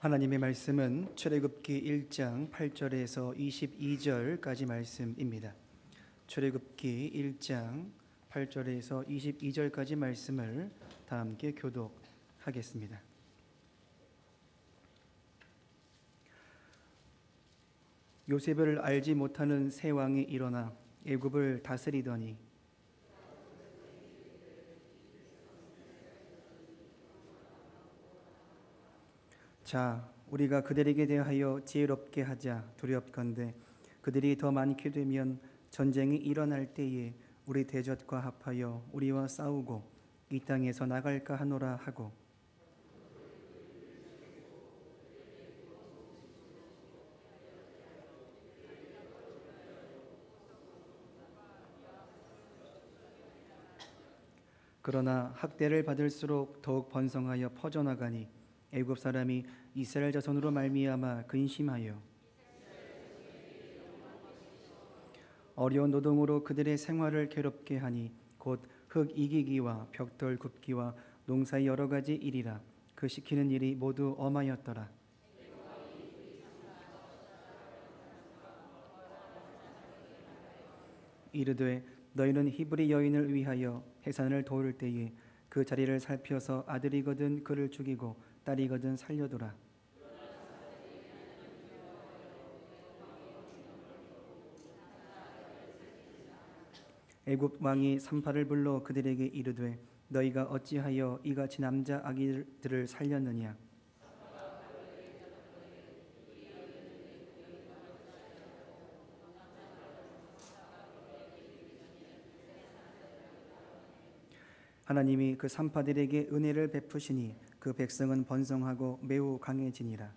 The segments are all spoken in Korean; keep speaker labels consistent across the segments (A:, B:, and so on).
A: 하나님의 말씀은 출애굽기 1장 8절에서 22절까지 말씀입니다. 출애굽기 1장 8절에서 22절까지 말씀을 다 함께 교독하겠습니다. 요셉을 알지 못하는 새 왕이 일어나 애굽을 다스리더니 자, 우리가 그들에게 대하여 지혜롭게 하자. 두렵건대 그들이 더 많게 되면 전쟁이 일어날 때에 우리 대적과 합하여 우리와 싸우고 이 땅에서 나갈까 하노라 하고, 그러나 학대를 받을수록 더욱 번성하여 퍼져나가니 애굽 사람이 이스라엘 자손으로 말미암아 근심하여 어려운 노동으로 그들의 생활을 괴롭게 하니 곧 흙 이기기와 벽돌 굽기와 농사의 여러 가지 일이라. 그 시키는 일이 모두 엄하였더라. 이르되 너희는 히브리 여인을 위하여 해산을 도울 때에 그 자리를 살펴서 아들이거든 그를 죽이고 딸이거든 살려두라. 애굽 왕이 산파를 불러 그들에게 이르되 너희가 어찌하여 이같이 남자 아기들을 살렸느냐. 하나님이 그 산파들에게 은혜를 베푸시니 그 백성은 번성하고 매우 강해지니라.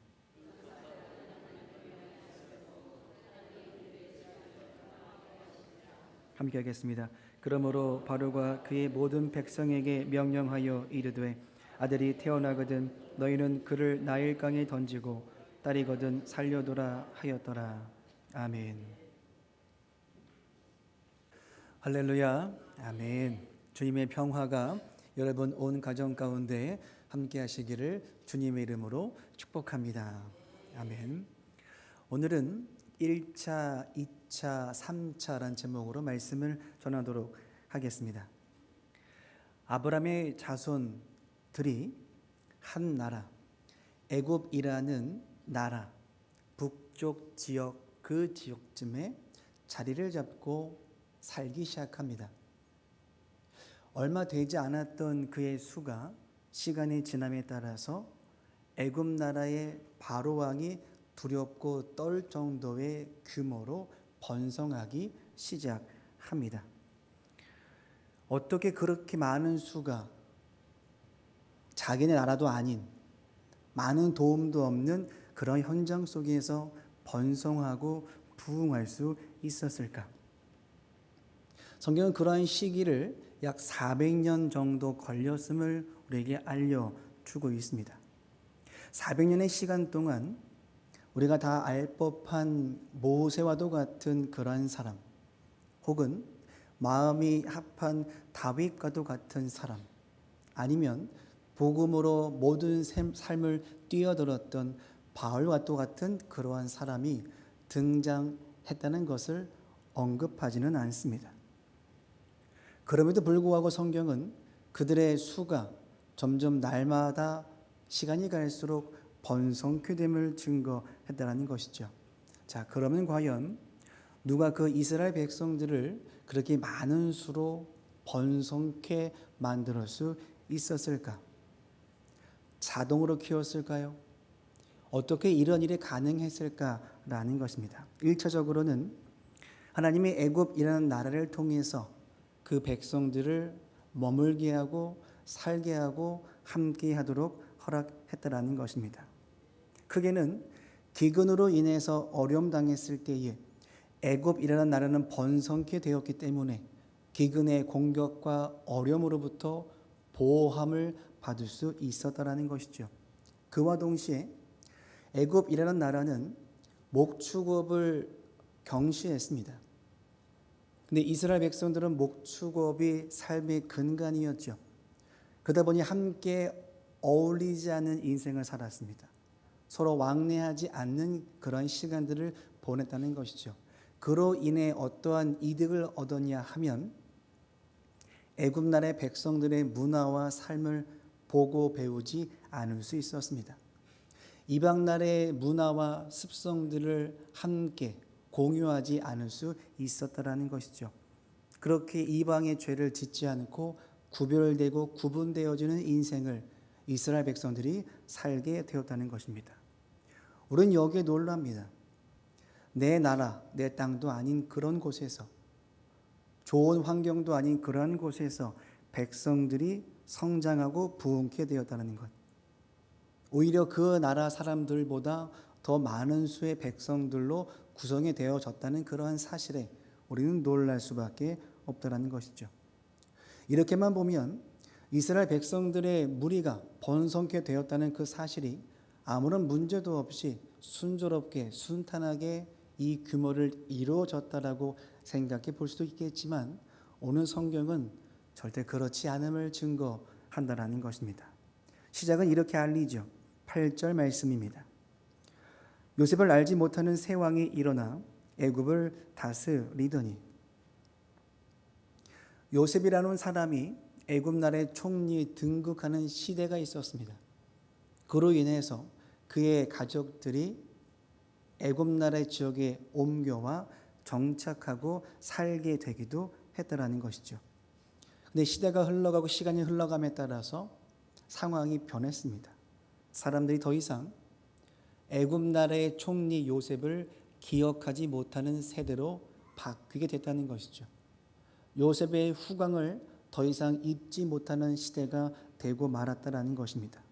A: 함께 하겠습니다. 그러므로 바로가 그의 모든 백성에게 명령하여 이르되 아들이 태어나거든 너희는 그를 나일강에 던지고 딸이거든 살려두라 하였더라. 아멘. 할렐루야. 아멘. 주님의 평화가 여러분 온 가정 가운데 함께 하시기를 주님의 이름으로 축복합니다. 아멘. 오늘은 1차, 2차, 3차라는 제목으로 말씀을 전하도록 하겠습니다. 아브라함의 자손들이 한 나라, 애굽이라는 나라, 북쪽 지역 그 지역쯤에 자리를 잡고 살기 시작합니다. 얼마 되지 않았던 그의 수가 시간이 지남에 따라서 애굽 나라의 바로 왕이 두렵고 떨 정도의 규모로 번성하기 시작합니다. 어떻게 그렇게 많은 수가 자기네 나라도 아닌 많은 도움도 없는 그런 현장 속에서 번성하고 부흥할 수 있었을까? 성경은 그러한 시기를 약 400년 정도 걸렸음을 우리에게 알려주고 있습니다. 400년의 시간 동안 우리가 다 알 법한 모세와도 같은 그러한 사람, 혹은 마음이 합한 다윗과도 같은 사람, 아니면 복음으로 모든 삶을 뛰어들었던 바울과도 같은 그러한 사람이 등장했다는 것을 언급하지는 않습니다. 그럼에도 불구하고 성경은 그들의 수가 점점 날마다 시간이 갈수록 번성케 됨을 증거했다는 것이죠. 자, 그러면 과연 누가 그 이스라엘 백성들을 그렇게 많은 수로 번성케 만들 수 있었을까? 자동으로 키웠을까요? 어떻게 이런 일이 가능했을까라는 것입니다. 1차적으로는 하나님이 애굽이라는 나라를 통해서 그 백성들을 머물게 하고 살게 하고 함께 하도록 허락했다라는 것입니다. 크게는 기근으로 인해서 어려움 당했을 때에 애굽이라는 나라는 번성케 되었기 때문에 기근의 공격과 어려움으로부터 보호함을 받을 수 있었다라는 것이죠. 그와 동시에 애굽이라는 나라는 목축업을 경시했습니다. 근데 이스라엘 백성들은 목축업이 삶의 근간이었죠. 그러다 보니 함께 어울리지 않는 인생을 살았습니다. 서로 왕래하지 않는 그런 시간들을 보냈다는 것이죠. 그로 인해 어떠한 이득을 얻었냐 하면 애굽 나라의 백성들의 문화와 삶을 보고 배우지 않을 수 있었습니다. 이방 나라의 문화와 습성들을 함께 공유하지 않을 수 있었다라는 것이죠. 그렇게 이방의 죄를 짓지 않고 구별되고 구분되어지는 인생을 이스라엘 백성들이 살게 되었다는 것입니다. 우리는 여기에 놀랍니다. 내 나라, 내 땅도 아닌 그런 곳에서, 좋은 환경도 아닌 그런 곳에서 백성들이 성장하고 부흥케 되었다는 것. 오히려 그 나라 사람들보다 더 많은 수의 백성들로 구성이 되어졌다는 그러한 사실에 우리는 놀랄 수밖에 없다는 것이죠. 이렇게만 보면 이스라엘 백성들의 무리가 번성케 되었다는 그 사실이 아무런 문제도 없이 순조롭게 순탄하게 이 규모를 이루어졌다라고 생각해 볼 수도 있겠지만 오늘 성경은 절대 그렇지 않음을 증거한다라는 것입니다. 시작은 이렇게 알리죠. 8절 말씀입니다. 요셉을 알지 못하는 새 왕이 일어나 애굽을 다스리더니. 요셉이라는 사람이 애굽 나라의 총리에 등극하는 시대가 있었습니다. 그로 인해서 그의 가족들이 애굽 나라의 지역에 옮겨와 정착하고 살게 되기도 했다라는 것이죠. 근데 시대가 흘러가고 시간이 흘러감에 따라서 상황이 변했습니다. 사람들이 더 이상 애굽 나라의 총리 요셉을 기억하지 못하는 세대로 바뀌게 됐다는 것이죠. 요셉의 후광을 더 이상 잊지 못하는 시대가 되고 말았다라는 것입니다.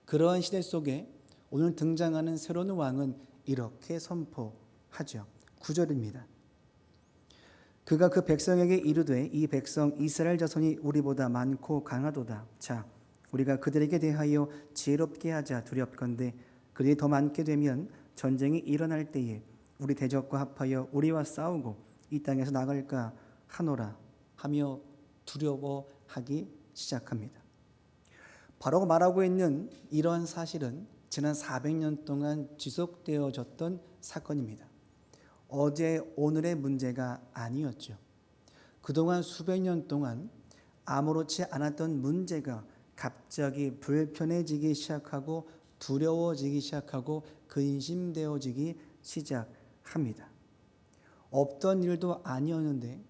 A: 그러한 시대 속에 오늘 등장하는 새로운 왕은 이렇게 선포하죠. 9절입니다. 그가 그 백성에게 이르되 이 백성 이스라엘 자손이 우리보다 많고 강하도다. 자, 우리가 그들에게 대하여 지혜롭게 하자. 두렵건대 그들이 더 많게 되면 전쟁이 일어날 때에 우리 대적과 합하여 우리와 싸우고 이 땅에서 나갈까 하노라 하며 두려워하기 시작합니다. 바로 말하고 있는 이러한 사실은 지난 400년 동안 지속되어졌던 사건입니다. 어제 오늘의 문제가 아니었죠. 그동안 수백 년 동안 아무렇지 않았던 문제가 갑자기 불편해지기 시작하고 두려워지기 시작하고 근심되어지기 시작합니다. 없던 일도 아니었는데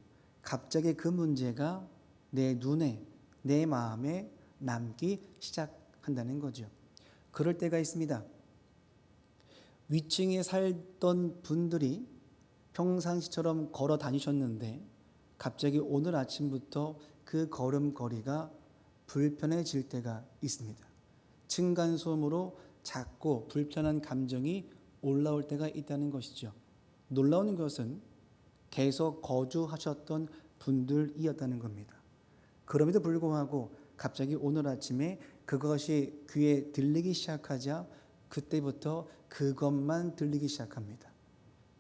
A: 갑자기 그 문제가 내 눈에 내 마음에 남기 시작한다는 거죠. 그럴 때가 있습니다. 위층에 살던 분들이 평상시처럼 걸어 다니셨는데 갑자기 오늘 아침부터 그 걸음걸이가 불편해질 때가 있습니다. 층간소음으로 작고 불편한 감정이 올라올 때가 있다는 것이죠. 놀라운 것은 계속 거주하셨던 분들이었다는 겁니다. 그럼에도 불구하고 갑자기 오늘 아침에 그것이 귀에 들리기 시작하자 그때부터 그것만 들리기 시작합니다.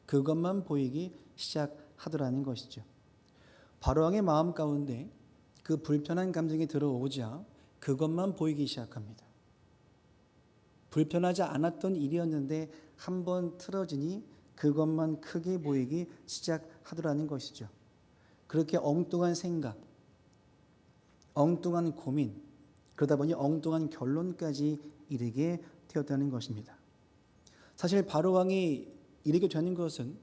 A: 그것만 보이기 시작하더라는 것이죠. 바로왕의 마음 가운데 그 불편한 감정이 들어오자 그것만 보이기 시작합니다. 불편하지 않았던 일이었는데 한번 틀어지니 그것만 크게 보이기 시작하더라는 것이죠. 그렇게 엉뚱한 생각, 엉뚱한 고민, 그러다 보니 엉뚱한 결론까지 이르게 되었다는 것입니다. 사실 바로왕이 이르게 되는 것은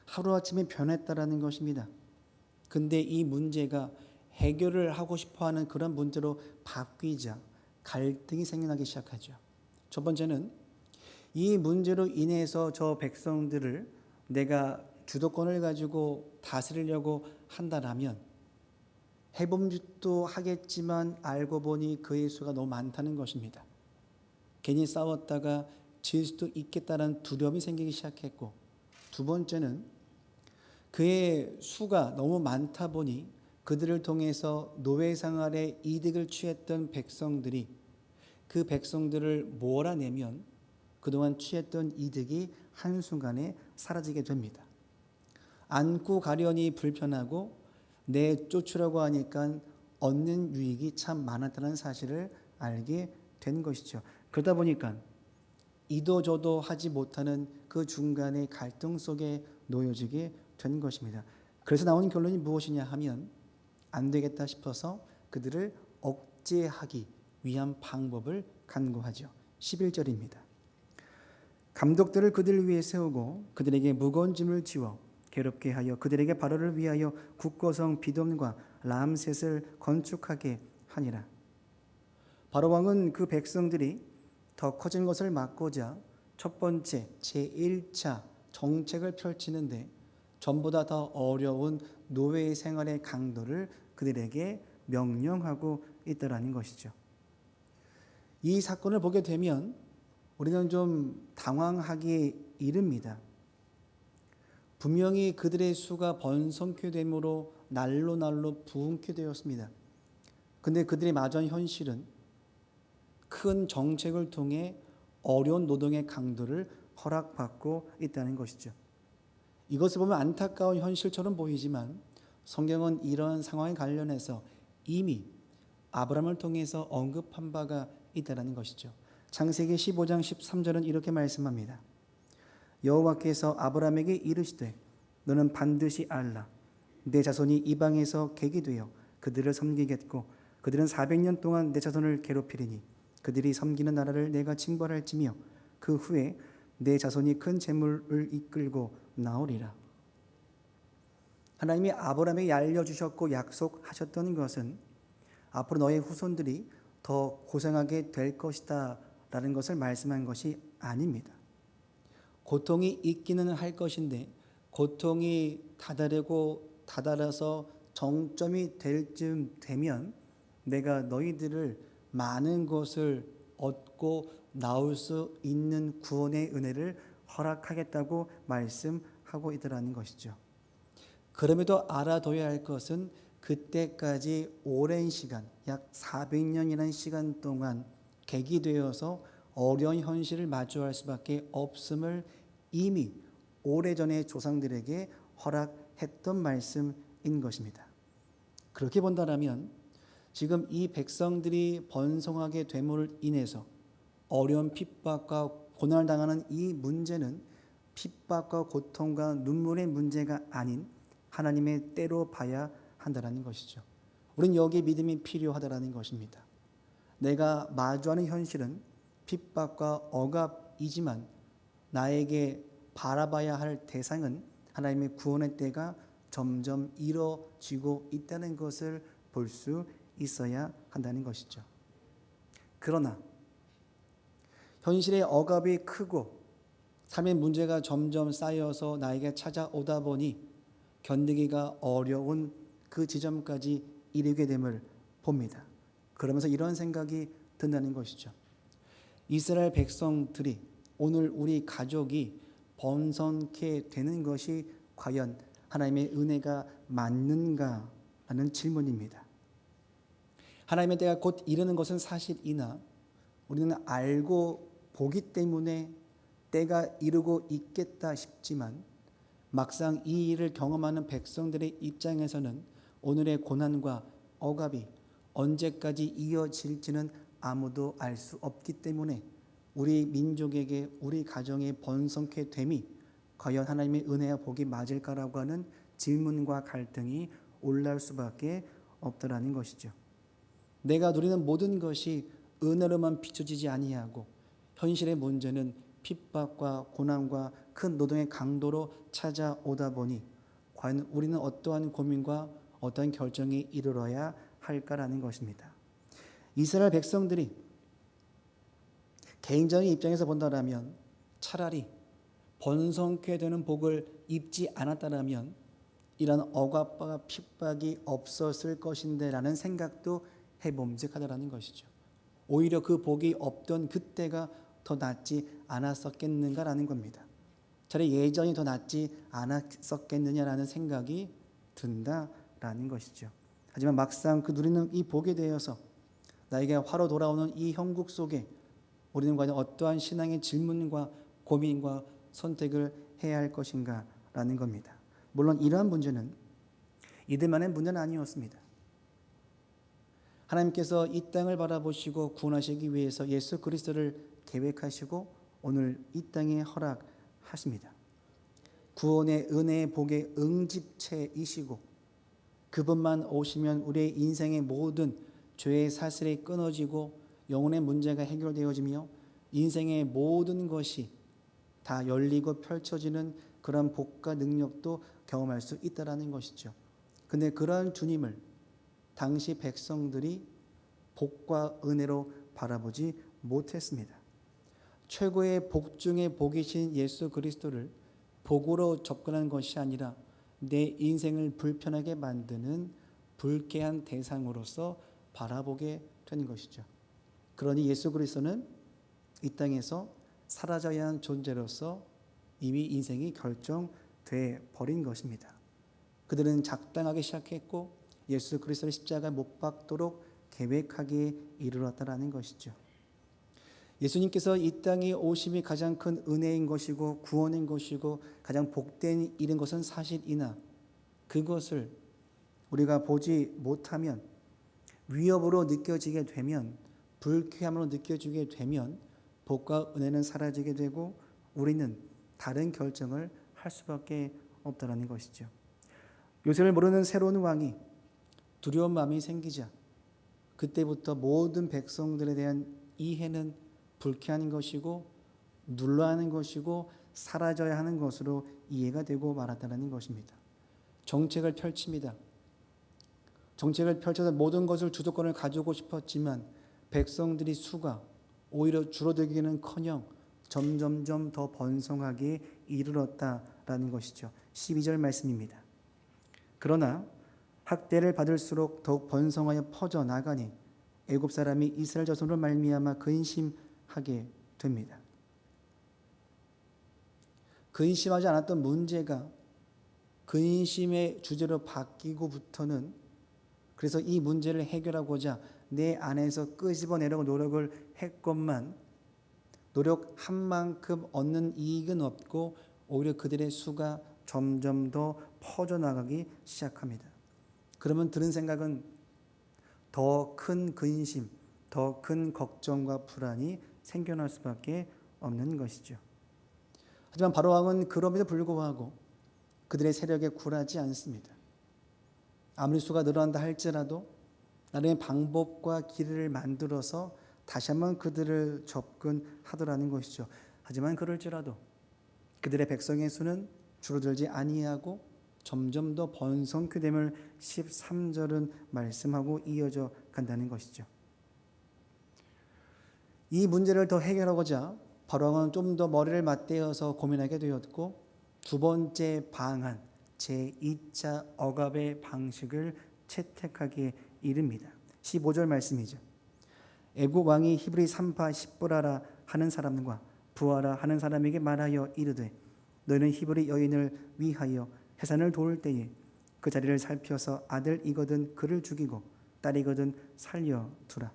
A: 하루아침에 변했다라는 것입니다. 근데 이 문제가 해결을 하고 싶어하는 그런 문제로 바뀌자 갈등이 생겨나기 시작하죠. 첫 번째는 이 문제로 인해서 저 백성들을 내가 주도권을 가지고 다스리려고 한다라면 해봄짓도 하겠지만 알고 보니 그의 수가 너무 많다는 것입니다. 괜히 싸웠다가 질 수도 있겠다는 두려움이 생기기 시작했고, 두 번째는 그의 수가 너무 많다 보니 그들을 통해서 노예 생활에 이득을 취했던 백성들이 그 백성들을 몰아내면 그동안 취했던 이득이 한순간에 사라지게 됩니다. 안고 가려니 불편하고 내쫓으려고 하니까 얻는 유익이 참 많았다는 사실을 알게 된 것이죠. 그러다 보니까 이도저도 하지 못하는 그 중간의 갈등 속에 놓여지게 된 것입니다. 그래서 나온 결론이 무엇이냐 하면 안 되겠다 싶어서 그들을 억제하기 위한 방법을 간구하죠. 11절입니다. 감독들을 그들 위에 세우고 그들에게 무거운 짐을 지워 괴롭게 하여 그들에게 바로를 위하여 국고성 비돔과 람셋을 건축하게 하니라. 바로 왕은 그 백성들이 더 커진 것을 막고자 첫 번째 제1차 정책을 펼치는데 전보다 더 어려운 노예 생활의 강도를 그들에게 명령하고 있다라는 것이죠. 이 사건을 보게 되면 우리는 좀 당황하기에 이릅니다. 분명히 그들의 수가 번성케 되므로 날로 부흥케 되었습니다. 근데 그들의 마주한 현실은 큰 정책을 통해 어려운 노동의 강도를 허락받고 있다는 것이죠. 이것을 보면 안타까운 현실처럼 보이지만 성경은 이런 상황에 관련해서 이미 아브라함을 통해서 언급한 바가 있다는 것이죠. 창세기 15장 13절은 이렇게 말씀합니다. 여호와께서 아브라함에게 이르시되 너는 반드시 알라. 내 자손이 이방에서 객이 되어 그들을 섬기겠고 그들은 400년 동안 내 자손을 괴롭히리니 그들이 섬기는 나라를 내가 징벌할지며 그 후에 내 자손이 큰 재물을 이끌고 나오리라. 하나님이 아브라함에게 알려주셨고 약속하셨던 것은 앞으로 너의 후손들이 더 고생하게 될 것이다 라는 것을 말씀한 것이 아닙니다. 고통이 있기는 할 것인데 고통이 다다라서 정점이 될 쯤 되면 내가 너희들을 많은 것을 얻고 나올 수 있는 구원의 은혜를 허락하겠다고 말씀하고 있더라는 것이죠. 그럼에도 알아둬야 할 것은 그때까지 오랜 시간, 약 400년이라는 시간 동안 객이 되어서 어려운 현실을 마주할 수밖에 없음을 이미 오래전에 조상들에게 허락했던 말씀인 것입니다. 그렇게 본다면 지금 이 백성들이 번성하게 됨으로 인해서 어려운 핍박과 고난을 당하는 이 문제는 핍박과 고통과 눈물의 문제가 아닌 하나님의 때로 봐야 한다는 것이죠. 우리는 여기에 믿음이 필요하다는 것입니다. 내가 마주하는 현실은 핍박과 억압이지만 나에게 바라봐야 할 대상은 하나님의 구원의 때가 점점 이루어지고 있다는 것을 볼 수 있어야 한다는 것이죠. 그러나 현실의 억압이 크고 삶의 문제가 점점 쌓여서 나에게 찾아오다 보니 견디기가 어려운 그 지점까지 이르게 됨을 봅니다. 그러면서 이런 생각이 든다는 것이죠. 이스라엘 백성들이 오늘 우리 가족이 번성케 되는 것이 과연 하나님의 은혜가 맞는가라는 질문입니다. 하나님의 때가 곧 이르는 것은 사실이나 우리는 알고 보기 때문에 때가 이르고 있겠다 싶지만 막상 이 일을 경험하는 백성들의 입장에서는 오늘의 고난과 억압이 언제까지 이어질지는 아무도 알 수 없기 때문에 우리 민족에게 우리 가정의 번성케 됨이 과연 하나님의 은혜와 복이 맞을까라고 하는 질문과 갈등이 올라올 수밖에 없다라는 것이죠. 내가 누리는 모든 것이 은혜로만 비춰지지 아니하고 현실의 문제는 핍박과 고난과 큰 노동의 강도로 찾아오다 보니 과연 우리는 어떠한 고민과 어떠한 결정에 이르러야 할까라는 것입니다. 이스라엘 백성들이 개인적인 입장에서 본다면 차라리 번성케 되는 복을 입지 않았다면 이런 억압과 핍박이 없었을 것인데 라는 생각도 해봄직하다라는 것이죠. 오히려 그 복이 없던 그때가 더 낫지 않았었겠는가라는 겁니다. 차라리 예전이 더 낫지 않았었겠느냐라는 생각이 든다라는 것이죠. 하지만 막상 그 누리는 이 복에 대해서 나에게 화로 돌아오는 이 형국 속에 우리는 과연 어떠한 신앙의 질문과 고민과 선택을 해야 할 것인가라는 겁니다. 물론 이러한 문제는 이들만의 문제는 아니었습니다. 하나님께서 이 땅을 바라보시고 구원하시기 위해서 예수 그리스도를 계획하시고 오늘 이 땅에 허락하십니다. 구원의 은혜의 복의 응집체이시고 그분만 오시면 우리의 인생의 모든 죄의 사슬이 끊어지고 영혼의 문제가 해결되어지며 인생의 모든 것이 다 열리고 펼쳐지는 그런 복과 능력도 경험할 수 있다라는 것이죠. 근데 그러한 주님을 당시 백성들이 복과 은혜로 바라보지 못했습니다. 최고의 복 중의 복이신 예수 그리스도를 복으로 접근한 것이 아니라 내 인생을 불편하게 만드는 불쾌한 대상으로서 바라보게 되는 것이죠. 그러니 예수 그리스도는 이 땅에서 사라져야 하는 존재로서 이미 인생이 결정돼 버린 것입니다. 그들은 작당하기 시작했고 예수 그리스도를 십자가에 못 박도록 계획하기에 이르렀다라는 것이죠. 예수님께서 이 땅에 오심이 가장 큰 은혜인 것이고 구원인 것이고 가장 복된 일인 것은 사실이나 그것을 우리가 보지 못하면 위협으로 느껴지게 되면 불쾌함으로 느껴지게 되면 복과 은혜는 사라지게 되고 우리는 다른 결정을 할 수밖에 없다는 것이죠. 요셉을 모르는 새로운 왕이 두려운 마음이 생기자 그때부터 모든 백성들에 대한 이해는 불쾌한 것이고 눌러하는 것이고 사라져야 하는 것으로 이해가 되고 말았다는 것입니다. 정책을 펼칩니다. 정책을 펼쳐서 모든 것을 주도권을 가지고 싶었지만 백성들이 수가 오히려 줄어들기는커녕 점점점 더 번성하게 이르렀다라는 것이죠. 12절 말씀입니다. 그러나 학대를 받을수록 더욱 번성하여 퍼져 나가니 애굽 사람이 이스라엘 자손으로 말미암아 근심하게 됩니다. 근심하지 않았던 문제가 근심의 주제로 바뀌고부터는 그래서 이 문제를 해결하고자 내 안에서 끄집어내려고 노력을 했건만 노력한 만큼 얻는 이익은 없고 오히려 그들의 수가 점점 더 퍼져나가기 시작합니다. 그러면 드는 생각은 더 큰 근심, 더 큰 걱정과 불안이 생겨날 수밖에 없는 것이죠. 하지만 바로왕은 그럼에도 불구하고 그들의 세력에 굴하지 않습니다. 아무리 수가 늘어난다 할지라도 나름의 방법과 길을 만들어서 다시 한번 그들을 접근하더라는 것이죠. 하지만 그럴지라도 그들의 백성의 수는 줄어들지 아니하고 점점 더 번성케 됨을 13절은 말씀하고 이어져 간다는 것이죠. 이 문제를 더 해결하고자 바로왕은 좀 더 머리를 맞대어서 고민하게 되었고 두 번째 방안 제2차 억압의 방식을 채택하기에 이릅니다. 15절 말씀이죠. 애굽 왕이 히브리 산파 십보라라 하는 사람과 부하라 하는 사람에게 말하여 이르되 너희는 히브리 여인을 위하여 해산을 도울 때에 그 자리를 살펴서 아들이거든 그를 죽이고 딸이거든 살려두라.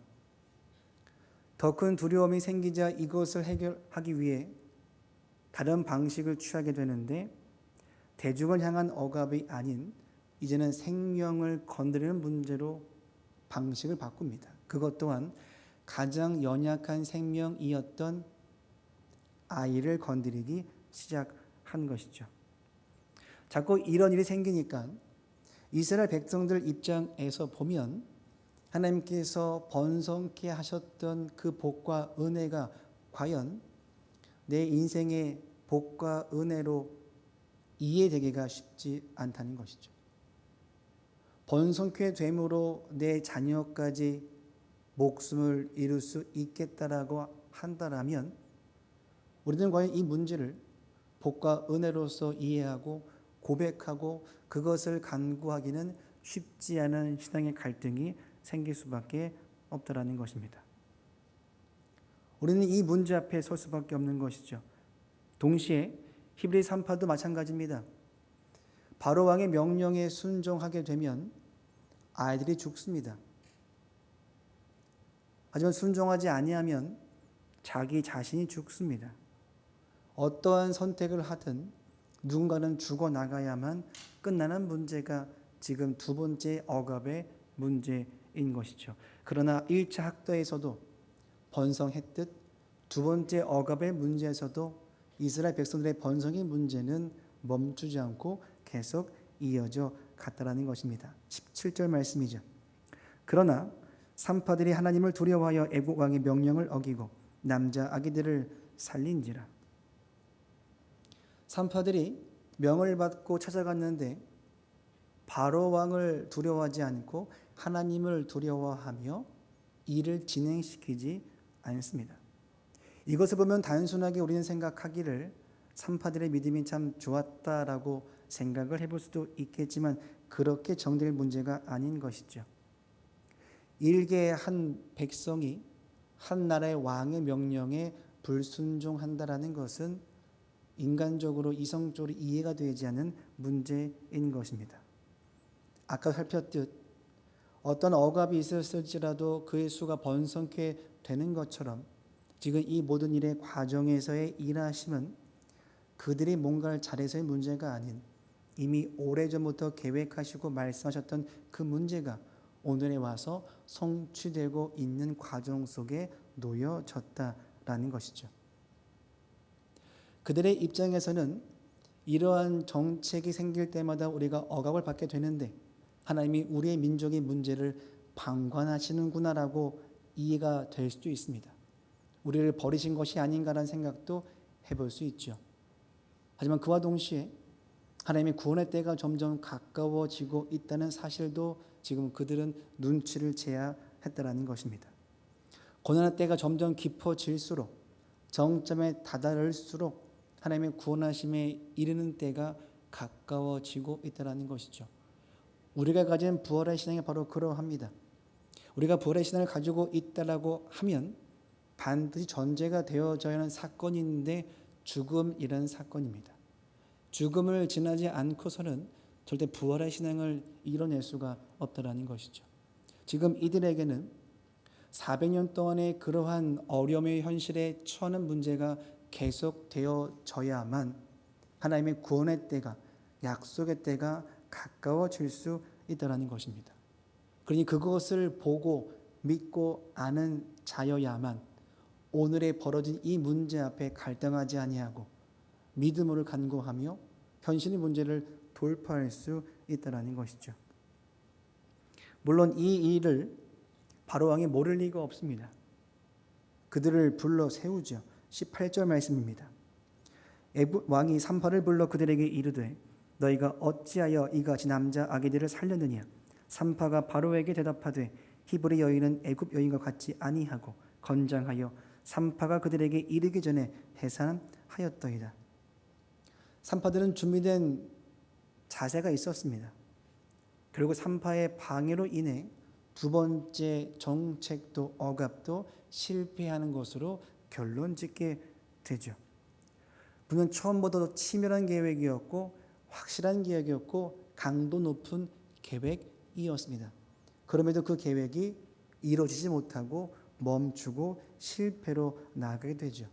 A: 더 큰 두려움이 생기자 이것을 해결하기 위해 다른 방식을 취하게 되는데 대중을 향한 억압이 아닌 이제는 생명을 건드리는 문제로 방식을 바꿉니다. 그것 또한 가장 연약한 생명이었던 아이를 건드리기 시작한 것이죠. 자꾸 이런 일이 생기니까 이스라엘 백성들 입장에서 보면 하나님께서 번성케 하셨던 그 복과 은혜가 과연 내 인생의 복과 은혜로 이해되기가 쉽지 않다는 것이죠. 번성케 됨으로 내 자녀까지 목숨을 잃을 수 있겠다라고 한다라면 우리는 과연 이 문제를 복과 은혜로서 이해하고 고백하고 그것을 간구하기는 쉽지 않은 신앙의 갈등이 생길 수밖에 없다라는 것입니다. 우리는 이 문제 앞에 설 수밖에 없는 것이죠. 동시에 히브리 산파도 마찬가지입니다. 바로 왕의 명령에 순종하게 되면 아이들이 죽습니다. 하지만 순종하지 아니하면 자기 자신이 죽습니다. 어떠한 선택을 하든 누군가는 죽어나가야만 끝나는 문제가 지금 두 번째 억압의 문제인 것이죠. 그러나 1차 학대에서도 번성했듯 두 번째 억압의 문제에서도 이스라엘 백성들의 번성의 문제는 멈추지 않고 계속 이어져 갔다라는 것입니다. 17절 말씀이죠. 그러나 산파들이 하나님을 두려워하여 애국 왕의 명령을 어기고 남자 아기들을 살린지라. 산파들이 명을 받고 찾아갔는데 바로 왕을 두려워하지 않고 하나님을 두려워하며 일을 진행시키지 않습니다. 이것을 보면 단순하게 우리는 생각하기를 산파들의 믿음이 참 좋았다라고 생각을 해볼 수도 있겠지만 그렇게 정될 문제가 아닌 것이죠. 일개의 한 백성이 한 나라의 왕의 명령에 불순종한다라는 것은 인간적으로 이성적으로 이해가 되지 않는 문제인 것입니다. 아까 살폈듯 어떤 억압이 있었을지라도 그의 수가 번성케 되는 것처럼 지금 이 모든 일의 과정에서의 일하심은 그들이 뭔가를 잘해서의 문제가 아닌 이미 오래전부터 계획하시고 말씀하셨던 그 문제가 오늘에 와서 성취되고 있는 과정 속에 놓여졌다라는 것이죠. 그들의 입장에서는 이러한 정책이 생길 때마다 우리가 억압을 받게 되는데 하나님이 우리의 민족의 문제를 방관하시는구나라고 이해가 될 수도 있습니다. 우리를 버리신 것이 아닌가라는 생각도 해볼 수 있죠. 하지만 그와 동시에 하나님의 구원의 때가 점점 가까워지고 있다는 사실도 지금 그들은 눈치를 채야 했다라는 것입니다. 고난의 때가 점점 깊어질수록 정점에 다다를수록 하나님의 구원하심에 이르는 때가 가까워지고 있다라는 것이죠. 우리가 가진 부활의 신앙이 바로 그러합니다. 우리가 부활의 신앙을 가지고 있다라고 하면 반드시 전제가 되어져야 하는 사건이 있는데 죽음이라는 사건입니다. 죽음을 지나지 않고서는 절대 부활의 신앙을 이뤄낼 수가 없다라는 것이죠. 지금 이들에게는 400년 동안의 그러한 어려움의 현실에 처하는 문제가 계속되어져야만 하나님의 구원의 때가, 약속의 때가 가까워질 수 있다는 것입니다. 그러니 그것을 보고 믿고 아는 자여야만 오늘에 벌어진 이 문제 앞에 갈등하지 아니하고 믿음으로 간구하며 현실의 문제를 돌파할 수 있다는 것이죠. 물론 이 일을 바로왕이 모를 리가 없습니다. 그들을 불러 세우죠. 18절 말씀입니다. 애굽 왕이 산파를 불러 그들에게 이르되 너희가 어찌하여 이같이 남자 아기들을 살렸느냐. 산파가 바로에게 대답하되 히브리 여인은 애굽 여인과 같지 아니하고 건장하여 산파가 그들에게 이르기 전에 해산하였더이다. 산파들은 준비된 자세가 있었습니다. 그리고 산파의 방해로 인해 두 번째 정책도 억압도 실패하는 것으로 결론 짓게 되죠. 분명 처음보다도 치밀한 계획이었고 확실한 계획이었고 강도 높은 계획이었습니다. 그럼에도 그 계획이 이루어지지 못하고 멈추고 실패로 나가게 되죠.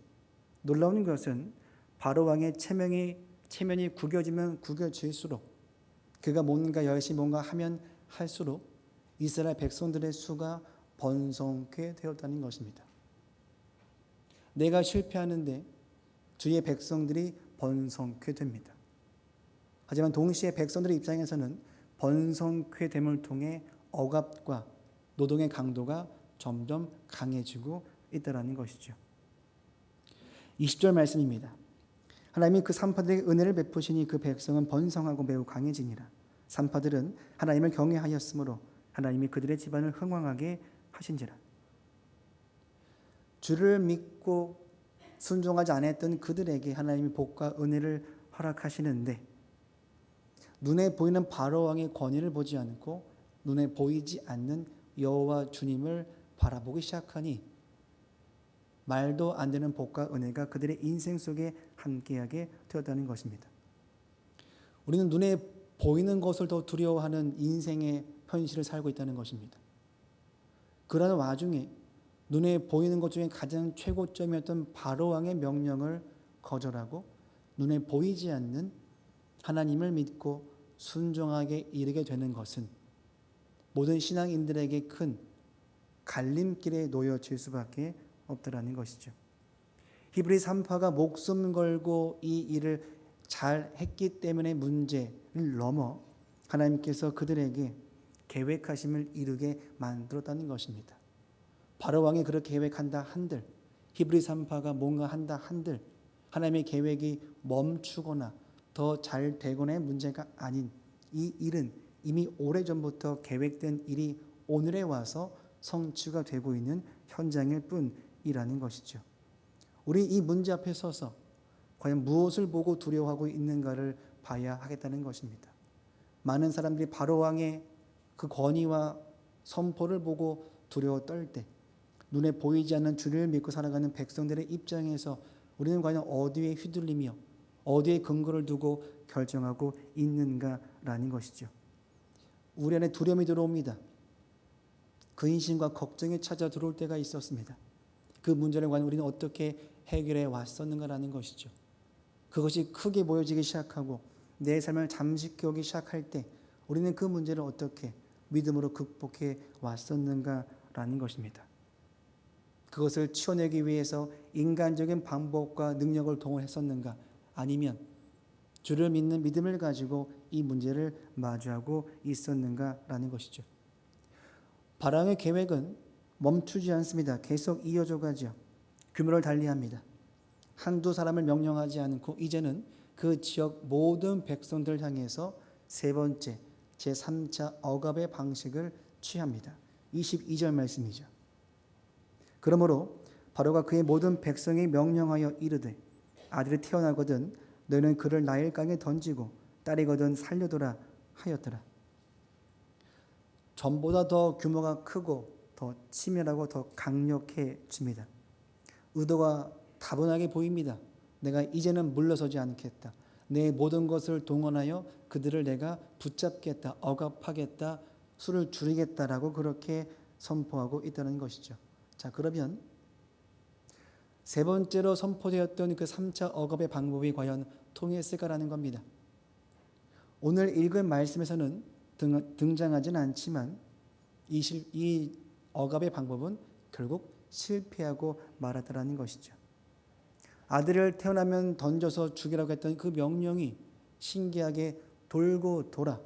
A: 놀라운 것은 바로왕의 체면이 구겨지면 구겨질수록 그가 뭔가 열심히 뭔가 하면 할수록 이스라엘 백성들의 수가 번성케 되었다는 것입니다. 내가 실패하는데 주의 백성들이 번성케 됩니다. 하지만 동시에 백성들의 입장에서는 번성케 됨을 통해 억압과 노동의 강도가 점점 강해지고 있다는 것이죠. 20절 말씀입니다. 하나님이 그 산파들에게 은혜를 베푸시니 그 백성은 번성하고 매우 강해지니라. 산파들은 하나님을 경외하였으므로 하나님이 그들의 집안을 흥왕하게 하신지라. 주를 믿고 순종하지 않았던 그들에게 하나님이 복과 은혜를 허락하시는데 눈에 보이는 바로왕의 권위를 보지 않고 눈에 보이지 않는 여호와 주님을 바라보기 시작하니 말도 안 되는 복과 은혜가 그들의 인생 속에 함께하게 되었다는 것입니다. 우리는 눈에 보이는 것을 더 두려워하는 인생의 현실을 살고 있다는 것입니다. 그러는 와중에 눈에 보이는 것 중에 가장 최고점이었던 바로왕의 명령을 거절하고 눈에 보이지 않는 하나님을 믿고 순종하게 이르게 되는 것은 모든 신앙인들에게 큰 갈림길에 놓여질 수밖에 없다라는 것이죠. 히브리 산파가 목숨 걸고 이 일을 잘 했기 때문에 문제를 넘어 하나님께서 그들에게 계획하심을 이루게 만들었다는 것입니다. 바로 왕이 그렇게 계획한다 한들, 히브리 산파가 뭔가 한다 한들 하나님의 계획이 멈추거나 더 잘 되거나의 문제가 아닌 이 일은 이미 오래전부터 계획된 일이 오늘에 와서 성취가 되고 있는 현장일 뿐이라는 것이죠. 우리 이 문제 앞에 서서 과연 무엇을 보고 두려워하고 있는가를 봐야 하겠다는 것입니다. 많은 사람들이 바로왕의 그 권위와 선포를 보고 두려워 떨 때 눈에 보이지 않는 주를 믿고 살아가는 백성들의 입장에서 우리는 과연 어디에 휘둘리며 어디에 근거를 두고 결정하고 있는가라는 것이죠. 우리 안에 두려움이 들어옵니다. 근심과 걱정이 찾아 들어올 때가 있었습니다. 그 문제를 과연 우리는 어떻게 해결해 왔었는가라는 것이죠. 그것이 크게 보여지기 시작하고 내 삶을 잠식해 오기 시작할 때 우리는 그 문제를 어떻게 믿음으로 극복해 왔었는가라는 것입니다. 그것을 치워내기 위해서 인간적인 방법과 능력을 동원했었는가, 아니면 주를 믿는 믿음을 가지고 이 문제를 마주하고 있었는가라는 것이죠. 바로왕의 계획은 멈추지 않습니다. 계속 이어져 가죠. 규모를 달리합니다. 한두 사람을 명령하지 않고 이제는 그 지역 모든 백성들을 향해서 세 번째 제3차 억압의 방식을 취합니다. 22절 말씀이죠. 그러므로 바로가 그의 모든 백성이 명령하여 이르되 아들이 태어나거든 너희는 그를 나일강에 던지고 딸이거든 살려두라 하였더라. 전보다 더 규모가 크고 더 치밀하고 더 강력해집니다. 의도가 다분하게 보입니다. 내가 이제는 물러서지 않겠다. 내 모든 것을 동원하여 그들을 내가 붙잡겠다, 억압하겠다, 수를 줄이겠다라고 그렇게 선포하고 있다는 것이죠. 자, 그러면 세 번째로 선포되었던 그 3차 억압의 방법이 과연 통했을까라는 겁니다. 오늘 읽은 말씀에서는 등장하지는 않지만 이 억압의 방법은 결국 실패하고 말았다라는 것이죠. 아들을 태어나면 던져서 죽이라고 했던 그 명령이 신기하게 돌고 돌아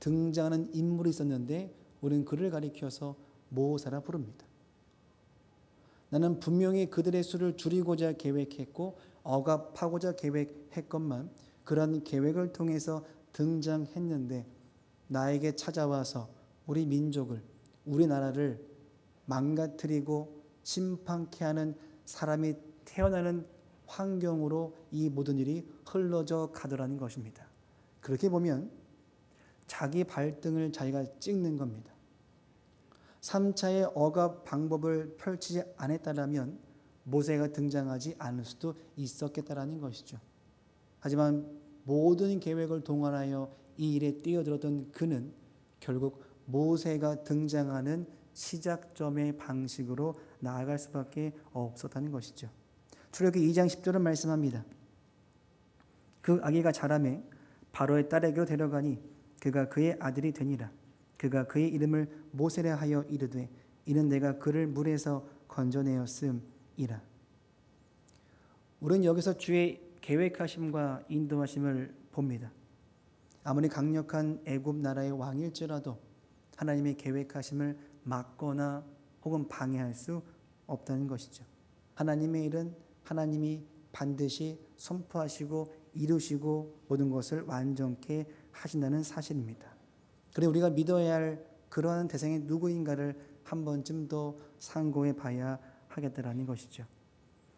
A: 등장하는 인물이 있었는데 우리는 그를 가리켜서 모세라 부릅니다. 나는 분명히 그들의 수를 줄이고자 계획했고 억압하고자 계획했건만 그런 계획을 통해서 등장했는데 나에게 찾아와서 우리 민족을, 우리나라를 망가뜨리고 심판케 하는 사람이 태어나는 환경으로 이 모든 일이 흘러져 가더라는 것입니다. 그렇게 보면 자기 발등을 자기가 찍는 겁니다. 3차의 억압 방법을 펼치지 않았다면 모세가 등장하지 않을 수도 있었겠다라는 것이죠. 하지만 모든 계획을 동원하여 이 일에 뛰어들었던 그는 결국 모세가 등장하는 시작점의 방식으로 나아갈 수밖에 없었다는 것이죠. 출애굽기 2장 10절은 말씀합니다. 그 아기가 자라매 바로의 딸에게로 데려가니 그가 그의 아들이 되니라. 그가 그의 이름을 모세라 하여 이르되 이는 내가 그를 물에서 건져내었음이라. 우리는 여기서 주의 계획하심과 인도하심을 봅니다. 아무리 강력한 애굽 나라의 왕일지라도 하나님의 계획하심을 막거나 혹은 방해할 수 없다는 것이죠. 하나님의 일은 하나님이 반드시 선포하시고 이루시고 모든 것을 완전케 하신다는 사실입니다. 그리고 우리가 믿어야 할 그러한 대상이 누구인가를 한 번쯤 더 상고해 봐야 하겠다라는 것이죠.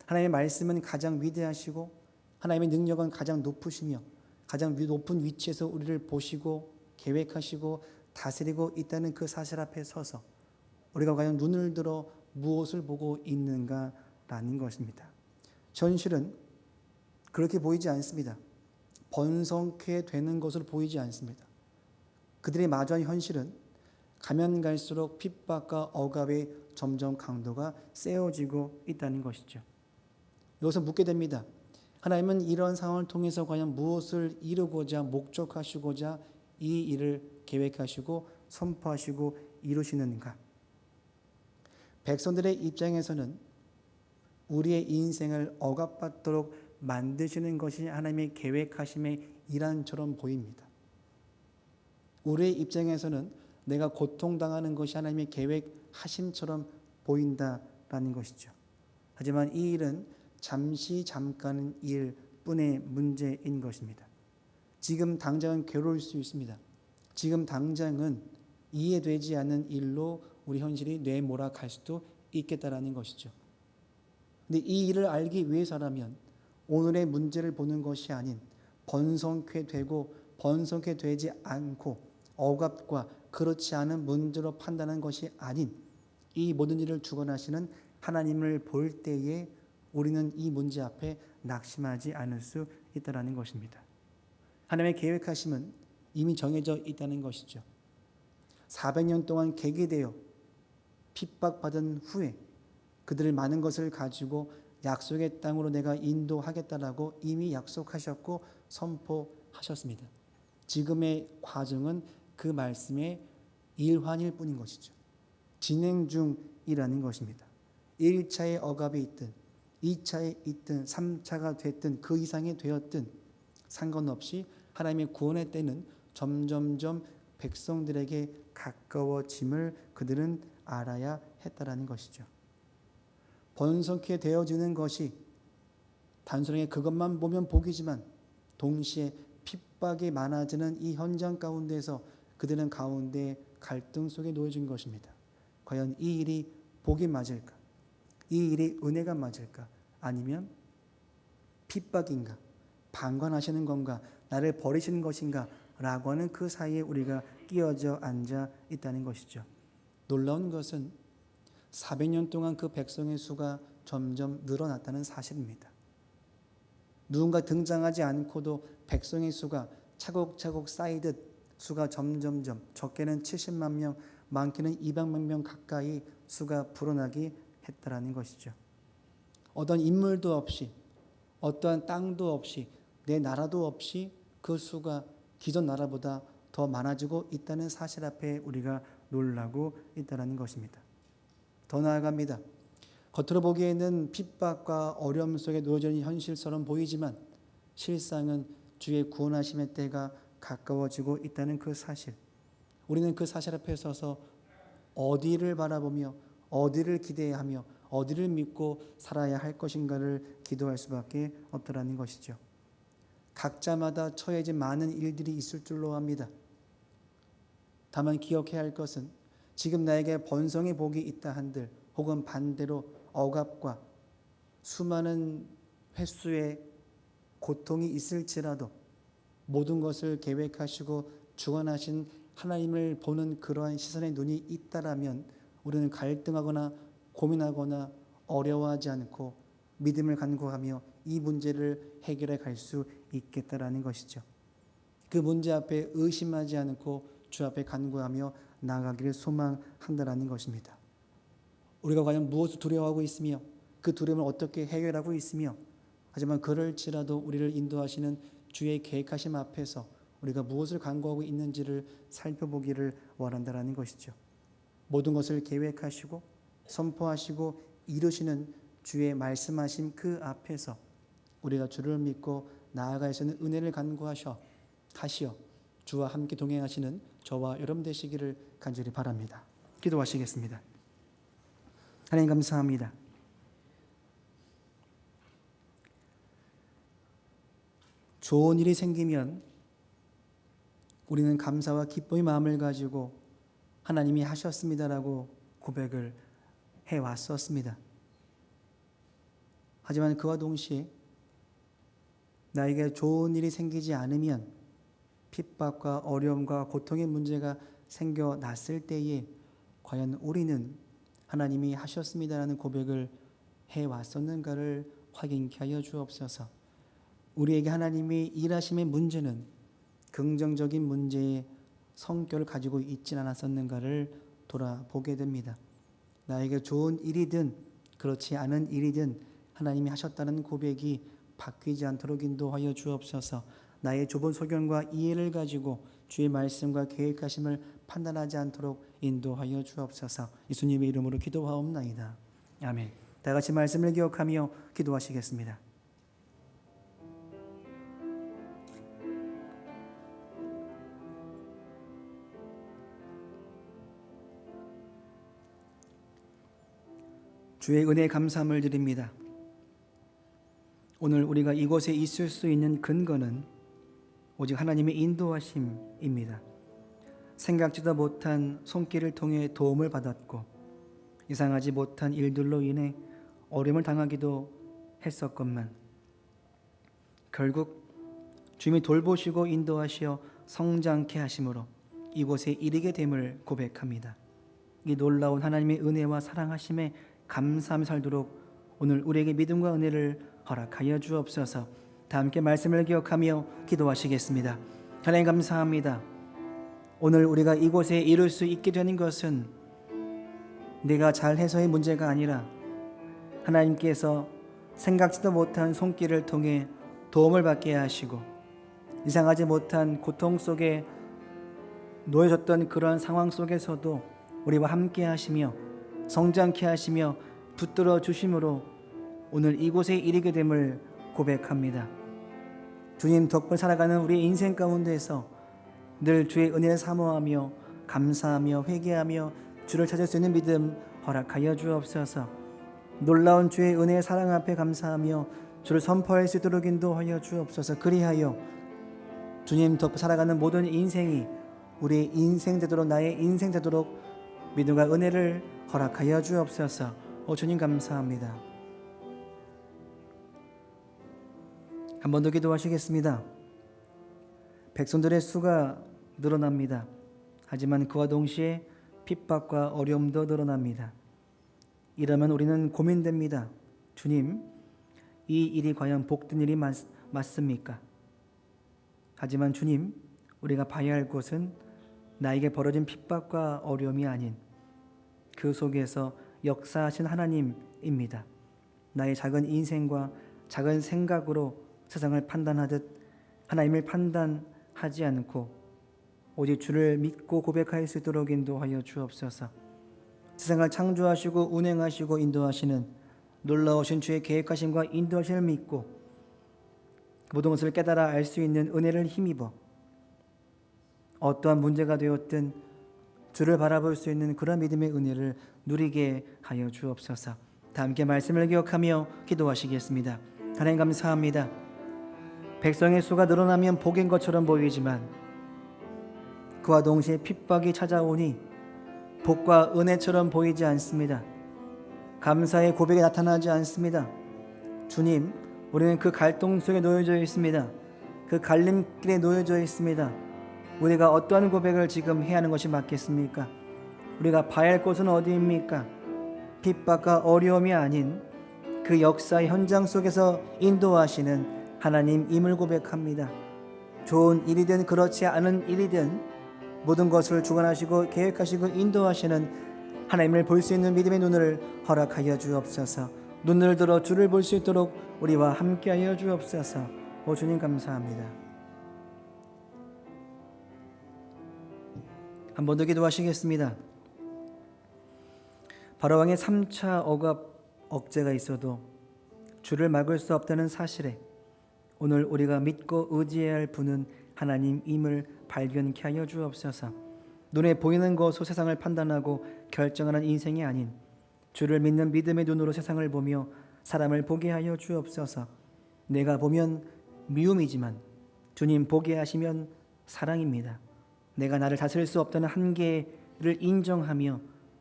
A: 하나님의 말씀은 가장 위대하시고 하나님의 능력은 가장 높으시며 가장 높은 위치에서 우리를 보시고 계획하시고 다스리고 있다는 그 사실 앞에 서서 우리가 과연 눈을 들어 무엇을 보고 있는가라는 것입니다. 현실은 그렇게 보이지 않습니다. 번성케 되는 것으로 보이지 않습니다. 그들이 마주한 현실은 가면 갈수록 핍박과 억압의 점점 강도가 세워지고 있다는 것이죠. 여기서 묻게 됩니다. 하나님은 이런 상황을 통해서 과연 무엇을 이루고자 목적하시고자 이 일을 계획하시고 선포하시고 이루시는가? 백성들의 입장에서는 우리의 인생을 억압받도록 만드시는 것이 하나님의 계획하심의 일환처럼 보입니다. 우리의 입장에서는 내가 고통당하는 것이 하나님의 계획하심처럼 보인다라는 것이죠. 하지만 이 일은 잠깐의 일뿐의 문제인 것입니다. 지금 당장은 괴로울 수 있습니다. 지금 당장은 이해되지 않는 일로 우리 현실이 내몰아갈 수도 있겠다라는 것이죠. 근데 이 일을 알기 위해서라면 오늘의 문제를 보는 것이 아닌 번성케 되고 번성케 되지 않고 억압과 그렇지 않은 문제로 판단한 것이 아닌 이 모든 일을 주관하시는 하나님을 볼 때에 우리는 이 문제 앞에 낙심하지 않을 수 있다는 것입니다. 하나님의 계획하심은 이미 정해져 있다는 것이죠. 400년 동안 계기되어 핍박받은 후에 그들을 많은 것을 가지고 약속의 땅으로 내가 인도하겠다라고 이미 약속하셨고 선포하셨습니다. 지금의 과정은 그 말씀의 일환일 뿐인 것이죠. 진행 중이라는 것입니다. 1차의 억압이 있든 2차에 있든 3차가 됐든 그 이상이 되었든 상관없이 하나님의 구원의 때는 점점점 백성들에게 가까워짐을 그들은 알아야 했다라는 것이죠. 번성케 되어지는 것이 단순하게 그것만 보면 복이지만 동시에 핍박이 많아지는 이 현장 가운데서 그들은 가운데 갈등 속에 놓여진 것입니다. 과연 이 일이 복이 맞을까? 이 일이 은혜가 맞을까? 아니면 핍박인가? 방관하시는 건가? 나를 버리시는 것인가? 라고 하는 그 사이에 우리가 끼어져 앉아 있다는 것이죠. 놀라운 것은 400년 동안 그 백성의 수가 점점 늘어났다는 사실입니다. 누군가 등장하지 않고도 백성의 수가 차곡차곡 쌓이듯 수가 점점점 적게는 70만 명, 많게는 200만 명 가까이 수가 불어나게 했다라는 것이죠. 어떤 인물도 없이 어떠한 땅도 없이 내 나라도 없이 그 수가 기존 나라보다 더 많아지고 있다는 사실 앞에 우리가 놀라고 있다는 것입니다. 더 나아갑니다. 겉으로 보기에는 핍박과 어려움 속에 놓여져 있는 현실처럼 보이지만 실상은 주의 구원하심의 때가 가까워지고 있다는 그 사실. 우리는 그 사실 앞에 서서 어디를 바라보며 어디를 기대하며 어디를 믿고 살아야 할 것인가를 기도할 수밖에 없다라는 것이죠. 각자마다 처해진 많은 일들이 있을 줄로 압니다. 다만 기억해야 할 것은 지금 나에게 번성의 복이 있다 한들 혹은 반대로 억압과 수많은 횟수의 고통이 있을지라도 모든 것을 계획하시고 주관하신 하나님을 보는 그러한 시선의 눈이 있다라면 우리는 갈등하거나 고민하거나 어려워하지 않고 믿음을 간구하며 이 문제를 해결해 갈 수 있겠다라는 것이죠. 그 문제 앞에 의심하지 않고 주 앞에 간구하며 나아가기를 소망한다라는 것입니다. 우리가 과연 무엇을 두려워하고 있으며 그 두려움을 어떻게 해결하고 있으며 하지만 그럴지라도 우리를 인도하시는 주의 계획하심 앞에서 우리가 무엇을 간구하고 있는지를 살펴보기를 원한다라는 것이죠. 모든 것을 계획하시고 선포하시고 이루시는 주의 말씀하신 그 앞에서 우리가 주를 믿고 나아갈 수 있는 은혜를 간구하시어 주와 함께 동행하시는 저와 여러분 되시기를 간절히 바랍니다. 기도하시겠습니다. 하나님 감사합니다. 좋은 일이 생기면 우리는 감사와 기쁨의 마음을 가지고 하나님이 하셨습니다라고 고백을 해왔었습니다. 하지만 그와 동시에 나에게 좋은 일이 생기지 않으면 핍박과 어려움과 고통의 문제가 생겨났을 때에 과연 우리는 하나님이 하셨습니다라는 고백을 해왔었는가를 확인케 하여 주옵소서. 우리에게 하나님이 일하심의 문제는 긍정적인 문제의 성격을 가지고 있진 않았었는가를 돌아보게 됩니다. 나에게 좋은 일이든 그렇지 않은 일이든 하나님이 하셨다는 고백이 바뀌지 않도록 인도하여 주옵소서. 나의 좁은 소견과 이해를 가지고 주의 말씀과 계획하심을 판단하지 않도록 인도하여 주옵소서. 예수님의 이름으로 기도하옵나이다. 아멘. 다 같이 말씀을 기억하며 기도하시겠습니다. 주의 은혜에 감사함을 드립니다. 오늘 우리가 이곳에 있을 수 있는 근거는 오직 하나님의 인도하심입니다. 생각지도 못한 손길을 통해 도움을 받았고 이상하지 못한 일들로 인해 어려움을 당하기도 했었건만 결국 주님이 돌보시고 인도하시어 성장케 하심으로 이곳에 이르게 됨을 고백합니다. 이 놀라운 하나님의 은혜와 사랑하심에 감사하며 살도록 오늘 우리에게 믿음과 은혜를 허락하여 주옵소서. 다 함께 말씀을 기억하며 기도하시겠습니다. 하나님 감사합니다. 오늘 우리가 이곳에 이룰 수 있게 되는 것은 내가 잘해서의 문제가 아니라 하나님께서 생각지도 못한 손길을 통해 도움을 받게 하시고 이상하지 못한 고통 속에 놓여졌던 그런 상황 속에서도 우리와 함께 하시며 성장케 하시며 붙들어 주심으로 오늘 이곳에 이르게 됨을 고백합니다. 주님 덕분에 살아가는 우리의 인생 가운데서 늘 주의 은혜를 사모하며 감사하며 회개하며 주를 찾을 수 있는 믿음 허락하여 주옵소서. 놀라운 주의 은혜의 사랑 앞에 감사하며 주를 선포할 수 있도록 인도하여 주옵소서. 그리하여 주님 덕분에 살아가는 모든 인생이 우리의 인생 되도록 나의 인생 되도록 믿음과 은혜를 허락하여 주옵소서. 주님 감사합니다. 한 번 더 기도하시겠습니다. 백성들의 수가 늘어납니다. 하지만 그와 동시에 핍박과 어려움도 늘어납니다. 이러면 우리는 고민됩니다. 주님, 이 일이 과연 복된 일이 맞습니까? 하지만 주님, 우리가 봐야 할 곳은 나에게 벌어진 핍박과 어려움이 아닌 그 속에서 역사하신 하나님입니다. 나의 작은 인생과 작은 생각으로 세상을 판단하듯 하나님을 판단하지 않고 오직 주를 믿고 고백할 수 있도록 인도하여 주옵소서. 세상을 창조하시고 운행하시고 인도하시는 놀라우신 주의 계획하심과 인도하심을 믿고 모든 것을 깨달아 알 수 있는 은혜를 힘입어 어떠한 문제가 되었든 주를 바라볼 수 있는 그런 믿음의 은혜를 누리게 하여 주옵소서. 다 함께 말씀을 기억하며 기도하시겠습니다. 하나님 감사합니다. 백성의 수가 늘어나면 복인 것처럼 보이지만 그와 동시에 핍박이 찾아오니 복과 은혜처럼 보이지 않습니다. 감사의 고백이 나타나지 않습니다. 주님, 우리는 그 갈등 속에 놓여져 있습니다. 그 갈림길에 놓여져 있습니다. 우리가 어떠한 고백을 지금 해야 하는 것이 맞겠습니까? 우리가 봐야 할 곳은 어디입니까? 핍박과 어려움이 아닌 그 역사의 현장 속에서 인도하시는 하나님임을 고백합니다. 좋은 일이든 그렇지 않은 일이든 모든 것을 주관하시고 계획하시고 인도하시는 하나님을 볼 수 있는 믿음의 눈을 허락하여 주옵소서. 눈을 들어 주를 볼 수 있도록 우리와 함께하여 주옵소서. 주님 감사합니다. 한 번 더 기도하시겠습니다. 바로왕의 3차 억압 억제가 있어도 주를 막을 수 없다는 사실에 오늘 우리가 믿고 의지해야 할 분은 하나님임을 발견케 하여 주옵소서. 눈에 보이는 것으로 세상을 판단하고 결정하는 인생이 아닌 주를 믿는 믿음의 눈으로 세상을 보며 사람을 보게 하여 주옵소서. 내가 보면 미움이지만 주님 보게 하시면 사랑입니다. 내가 나를 다스릴 수 없다는 한계를 인정하며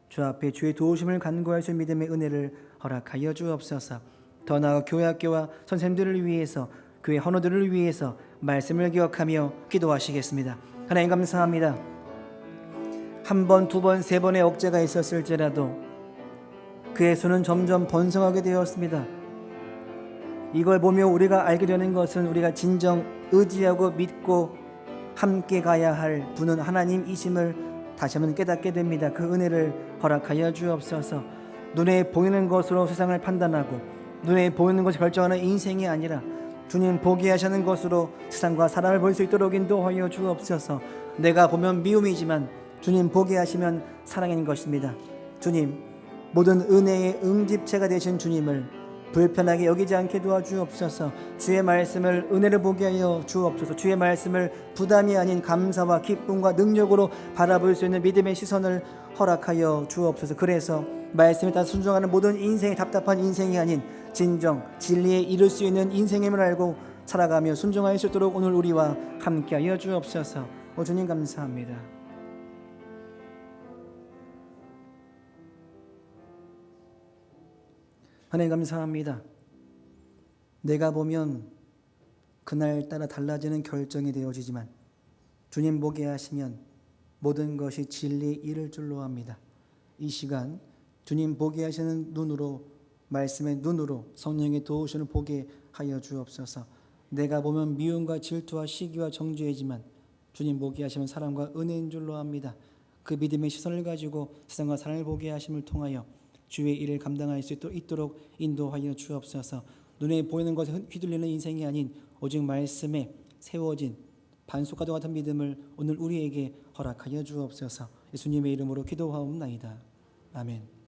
A: 주 앞에 주의 도우심을 간구할 수 있는 믿음의 은혜를 허락하여 주옵소서. 더 나아가 교회 학교와 선생님들을 위해서 교회 헌어들을 위해서 말씀을 기억하며 기도하시겠습니다. 하나님 감사합니다. 한 번, 두 번, 세 번의 억제가 있었을지라도 그의 수는 점점 번성하게 되었습니다. 이걸 보며 우리가 알게 되는 것은 우리가 진정 의지하고 믿고 함께 가야 할 분은 하나님이심을 다시 한번 깨닫게 됩니다. 그 은혜를 허락하여 주옵소서. 눈에 보이는 것으로 세상을 판단하고 눈에 보이는 것을 결정하는 인생이 아니라 주님 보게 하시는 것으로 세상과 사람을 볼 수 있도록 인도하여 주옵소서. 내가 보면 미움이지만 주님 보게 하시면 사랑인 것입니다. 주님, 모든 은혜의 응집체가 되신 주님을 불편하게 여기지 않게 도와주옵소서. 주의 말씀을 은혜를 보게 하여 주옵소서. 주의 말씀을 부담이 아닌 감사와 기쁨과 능력으로 바라볼 수 있는 믿음의 시선을 허락하여 주옵소서. 그래서 말씀에 따라 순종하는 모든 인생이 답답한 인생이 아닌 진정 진리에 이를 수 있는 인생임을 알고 살아가며 순종할 수 있도록 오늘 우리와 함께하여 주옵소서. 주님 감사합니다. 하나님 감사합니다. 내가 보면 그날따라 달라지는 결정이 되어지지만 주님 보게 하시면 모든 것이 진리에 이를 줄로 압니다. 이 시간 주님 보게 하시는 눈으로, 말씀의 눈으로 성령의 도우심을 보게 하여 주옵소서. 내가 보면 미움과 질투와 시기와 정죄이지만 주님 보게 하시면 사랑과 은혜인 줄로 압니다. 그 믿음의 시선을 가지고 세상과 사랑을 보게 하심을 통하여 주의 일을 감당할 수 있도록 인도하여 주옵소서. 눈에 보이는 것에 휘둘리는 인생이 아닌 오직 말씀에 세워진 반석과도 같은 믿음을 오늘 우리에게 허락하여 주옵소서. 예수님의 이름으로 기도하옵나이다. 아멘.